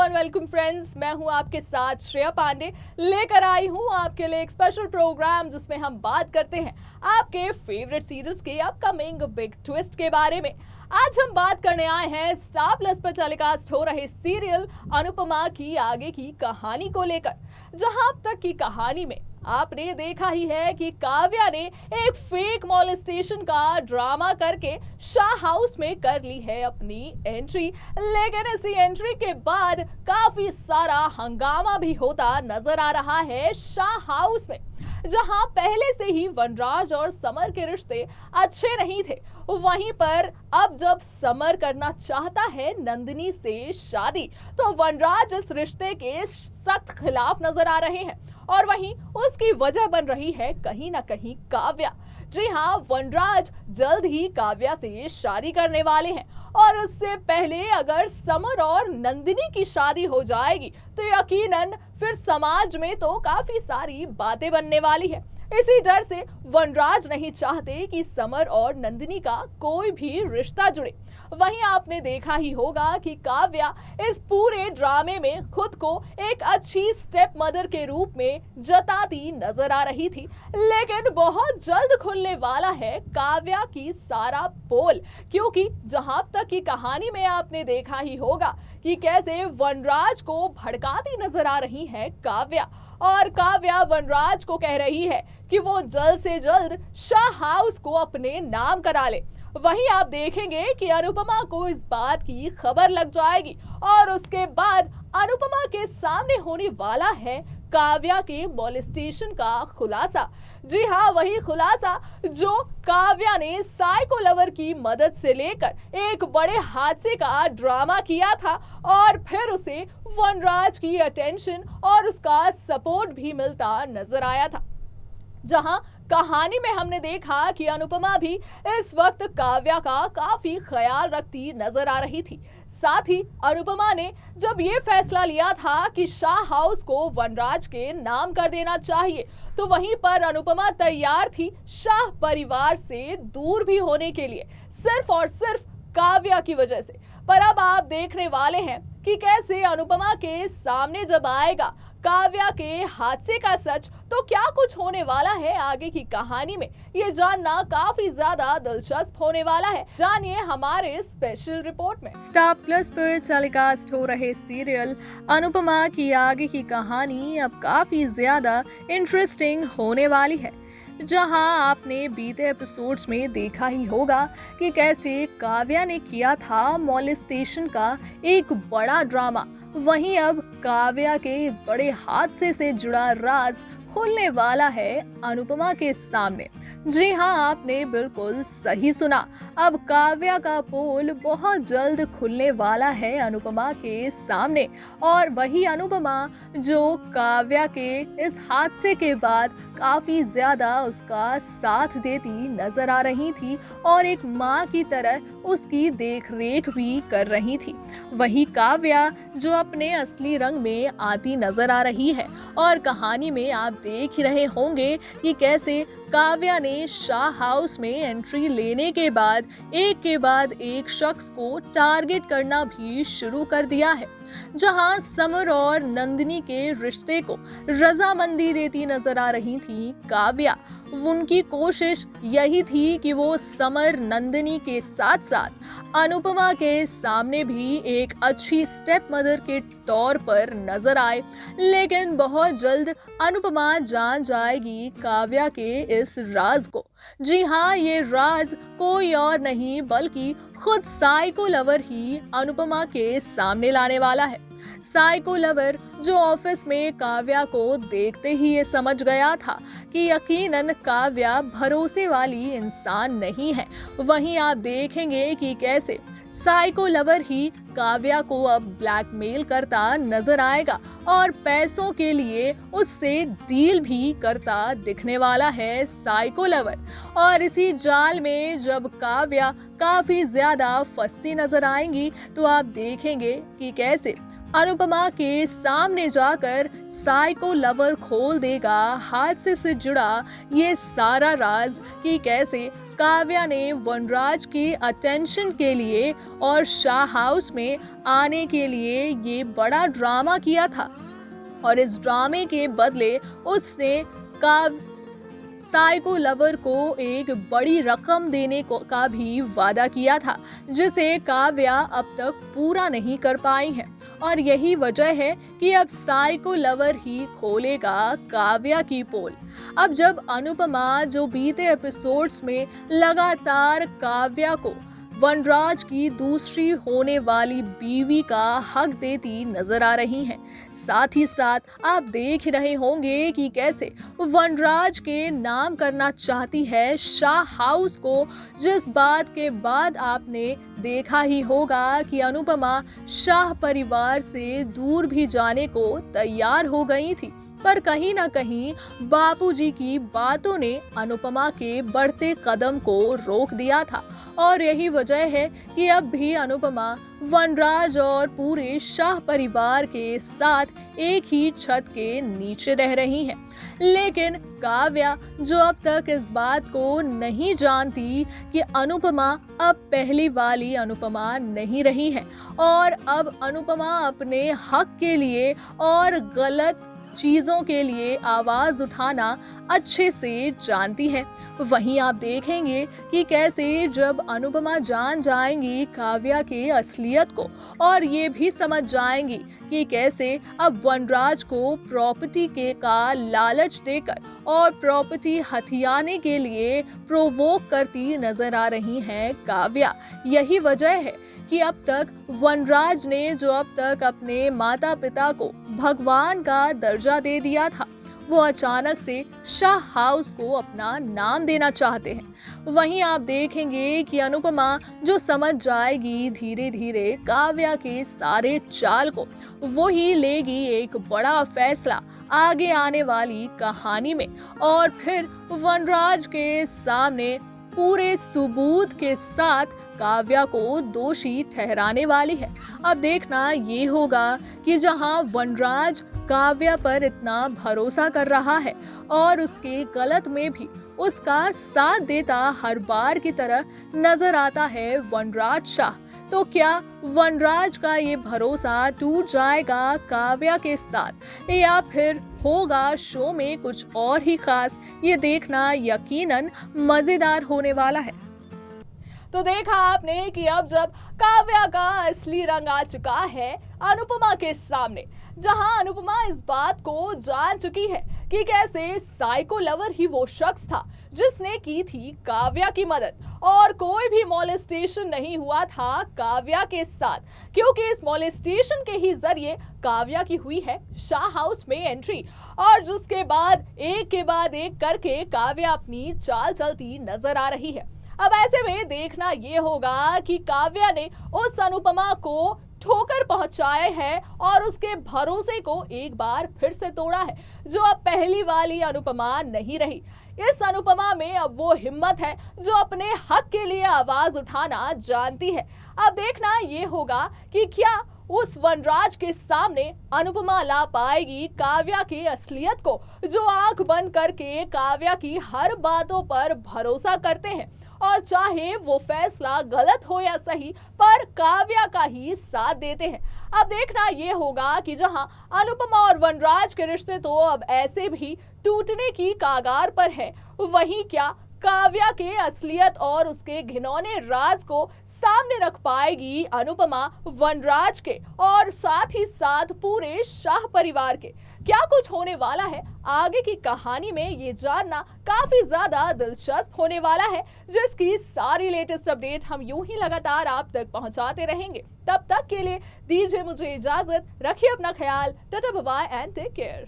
And welcome friends, मैं हूं आपके साथ श्रेया पांडे। लेकर आई हूं आपके लिए एक स्पेशल प्रोग्राम जिसमें हम बात करते हैं आपके फेवरेट सीरियल्स के अपकमिंग बिग ट्विस्ट के बारे में। आज हम बात करने आए हैं स्टार प्लस पर टेलीकास्ट हो रहे सीरियल अनुपमा की आगे की कहानी को लेकर, जहां अब तक की कहानी में आपने देखा ही है कि काव्या ने एक फेक मॉलेस्टेशन का ड्रामा करके शाह हाउस में कर ली है अपनी एंट्री। लेकिन इसी एंट्री के बाद काफी सारा हंगामा भी होता नजर आ रहा है शाह हाउस में, जहां पहले से ही वनराज और समर के रिश्ते अच्छे नहीं थे। वहीं पर अब जब समर करना चाहता है नंदिनी से शादी, तो वनराज इस रिश्ते के सख्त खिलाफ नजर आ रहे हैं और वहीं उसकी वजह बन रही है कहीं ना कहीं काव्या। जी हाँ, वनराज जल्द ही काव्या से शादी करने वाले हैं और उससे पहले अगर समर और नंदिनी की शादी हो जाएगी तो यकीनन फिर समाज में तो काफी सारी बातें बनने वाली है। इसी डर से वनराज नहीं चाहते कि समर और नंदिनी का कोई भी रिश्ता जुड़े। वहीं आपने देखा ही होगा कि काव्या इस पूरे ड्रामे में खुद को एक अच्छी स्टेप मदर के रूप में जताती नजर आ रही थी, लेकिन बहुत जल्द खुलने वाला है काव्या की सारा पोल, क्योंकि जहां तक की कहानी में आपने देखा ही होगा कि कैसे वनराज को भड़काती नजर आ रही है काव्या, और काव्या वनराज को कह रही है कि वो जल्द से जल्द शाह हाउस को अपने नाम करा ले। वहीं आप देखेंगे कि अनुपमा को इस बात की खबर लग जाएगी और उसके बाद अनुपमा के सामने होने वाला है काव्या के मॉलेस्टेशन का खुलासा। जी हाँ, वही खुलासा जो काव्या ने साइको लवर की मदद से लेकर एक बड़े हादसे का ड्रामा किया था और फिर उसे वनराज की अटेंशन और उसका सपोर्ट भी मिलता नजर आया था। जहां कहानी में हमने देखा कि अनुपमा भी इस वक्त काव्या का काफी ख्याल रखती नजर आ रही थी। साथ ही अनुपमा ने जब ये फैसला लिया था कि शाह हाउस को वनराज के नाम कर देना चाहिए, तो वहीं पर अनुपमा तैयार थी शाह परिवार से दूर भी होने के लिए, सिर्फ और सिर्फ काव्या की वजह से। पर अब आप देखने वाले हैं कि कैसे अनुपमा के सामने जब आएगा काव्या के हादसे का सच, तो क्या कुछ होने वाला है आगे की कहानी में, ये जानना काफी ज्यादा दिलचस्प होने वाला है। जानिए हमारे स्पेशल रिपोर्ट में। स्टार प्लस पर टेलीकास्ट हो रहे सीरियल अनुपमा की आगे की कहानी अब काफी ज्यादा इंटरेस्टिंग होने वाली है, जहां आपने बीते एपिसोड्स में देखा ही होगा कि कैसे काव्या ने किया था मॉलेस्टेशन का एक बड़ा ड्रामा। वहीं अब काव्या के इस बड़े हादसे से जुड़ा राज खुलने वाला है अनुपमा के सामने। जी हाँ, आपने बिल्कुल सही सुना, अब काव्या का पोल बहुत जल्द खुलने वाला है अनुपमा के सामने। और वही अनुपमा जो काव्या के इस हादसे के बाद काफी ज्यादा उसका साथ देती नजर आ रही थी और एक माँ की तरह उसकी देख रेख भी कर रही थी, वही काव्या जो अपने असली रंग में आती नजर आ रही है। और कहानी में आप देख ही रहे होंगे कि कैसे काव्या ने शाह हाउस में एंट्री लेने के बाद एक शख्स को टारगेट करना भी शुरू कर दिया है, जहां समर और नंदिनी के रिश्ते को रजामंदी देती नजर आ रही थी काव्या। उनकी कोशिश यही थी कि वो समर नंदिनी के साथ साथ अनुपमा के सामने भी एक अच्छी स्टेप मदर के तौर पर नजर आए, लेकिन बहुत जल्द अनुपमा जान जाएगी काव्या के इस राज को। जी हाँ, ये राज कोई और नहीं बल्कि खुद साइको लवर ही अनुपमा के सामने लाने वाला है। साइको लवर जो ऑफिस में काव्या को देखते ही ये समझ गया था कि यकीनन काव्या भरोसे वाली इंसान नहीं है। वहीं आप देखेंगे कि कैसे साइको लवर ही काव्या को अब ब्लैकमेल करता नजर आएगा और पैसों के लिए उससे डील भी करता दिखने वाला है साइको लवर। और इसी जाल में जब काव्या काफी ज्यादा फंसती नजर आएंगी, तो आप देखेंगे कि कैसे अनुपमा के सामने जाकर साइको लवर खोल देगा हादसे से जुड़ा ये सारा राज, कि कैसे काव्या ने वनराज के अटेंशन के लिए और शाह हाउस में आने के लिए ये बड़ा ड्रामा किया था और इस ड्रामे के बदले उसने साइको लवर को एक बड़ी रकम देने का भी वादा किया था, जिसे काव्या अब तक पूरा नहीं कर पाई है। और यही वजह है कि अब साइको लवर ही खोलेगा काव्या की पोल। अब जब अनुपमा जो बीते एपिसोड्स में लगातार काव्या को वनराज की दूसरी होने वाली बीवी का हक देती नजर आ रही हैं, साथ ही साथ आप देख रहे होंगे कि कैसे वनराज के नाम करना चाहती है शाह हाउस को, जिस बात के बाद आपने देखा ही होगा कि अनुपमा शाह परिवार से दूर भी जाने को तैयार हो गई थी। पर कहीं ना कहीं बापूजी की बातों ने अनुपमा के बढ़ते कदम को रोक दिया था और यही वजह है कि अब भी अनुपमा वनराज और पूरे शाह परिवार के साथ एक ही छत के नीचे रह रही हैं। लेकिन काव्या जो अब तक इस बात को नहीं जानती कि अनुपमा अब पहली वाली अनुपमा नहीं रही है और अब अनुपमा अपने हक के लिए और गलत चीजों के लिए आवाज उठाना अच्छे से जानती है। वहीं आप देखेंगे कि कैसे जब अनुपमा जान जाएंगी काव्या के असलियत को और ये भी समझ जाएंगी कि कैसे अब वनराज को प्रॉपर्टी के का लालच देकर और प्रॉपर्टी हथियाने के लिए प्रोवोक करती नजर आ रही हैं काव्या। यही वजह है कि अब तक वनराज ने जो अब तक अपने माता पिता को भगवान का दर्जा दे दिया था, वो अचानक से शाह हाउस को अपना नाम देना चाहते हैं। वहीं आप देखेंगे कि अनुपमा जो समझ जाएगी धीरे धीरे काव्या के सारे चाल को, वो ही लेगी एक बड़ा फैसला आगे आने वाली कहानी में और फिर वनराज के सामने पूरे सबूत के साथ काव्या को दोषी ठहराने वाली है। अब देखना ये होगा कि जहां वनराज काव्या पर इतना भरोसा कर रहा है और उसके गलत में भी उसका साथ देता हर बार की तरह नजर आता है वनराज शाह, तो क्या वनराज का ये भरोसा टूट जाएगा काव्या के साथ या फिर होगा शो में कुछ और ही खास? ये देखना यकीनन मजेदार होने वाला है। तो देखा आपने कि अब जब काव्या का असली रंग आ चुका है अनुपमा के सामने, जहां अनुपमा इस बात को जान चुकी है कि कैसे साइको लवर ही वो शख्स था जिसने की थी काव्या की मदद और कोई भी मॉलेस्टेशन नहीं हुआ था काव्या के साथ, क्योंकि इस मॉलेस्टेशन के ही जरिए काव्या की हुई है शाह हाउस में एंट्री और जिसके बाद एक करके काव्या अपनी चाल चलती नजर आ रही है। अब ऐसे में देखना ये होगा कि काव्या ने उस अनुपमा को ठोकर पहुंचाए है और उसके भरोसे को एक बार फिर से तोड़ा है, जो अब पहली वाली अनुपमा नहीं रही। इस अनुपमा में अब वो हिम्मत है जो अपने हक के लिए आवाज उठाना जानती है। अब देखना ये होगा कि क्या उस वनराज के सामने अनुपमा ला पाएगी काव्या की असलियत को, जो आंख बंद करके काव्या की हर बातों पर भरोसा करते हैं और चाहे वो फैसला गलत हो या सही पर काव्या का ही साथ देते हैं। अब देखना ये होगा कि जहां अनुपमा और वनराज के रिश्ते तो अब ऐसे भी टूटने की कागार पर है, वहीं क्या काव्या के असलियत और उसके घिनौने राज को सामने रख पाएगी अनुपमा वनराज के और साथ ही साथ पूरे शाह परिवार के? क्या कुछ होने वाला है आगे की कहानी में, ये जानना काफी ज्यादा दिलचस्प होने वाला है, जिसकी सारी लेटेस्ट अपडेट हम यूं ही लगातार आप तक पहुंचाते रहेंगे। तब तक के लिए दीजिए मुझे इजाजत, रखिए अपना ख्याल, tata bye bye and take care.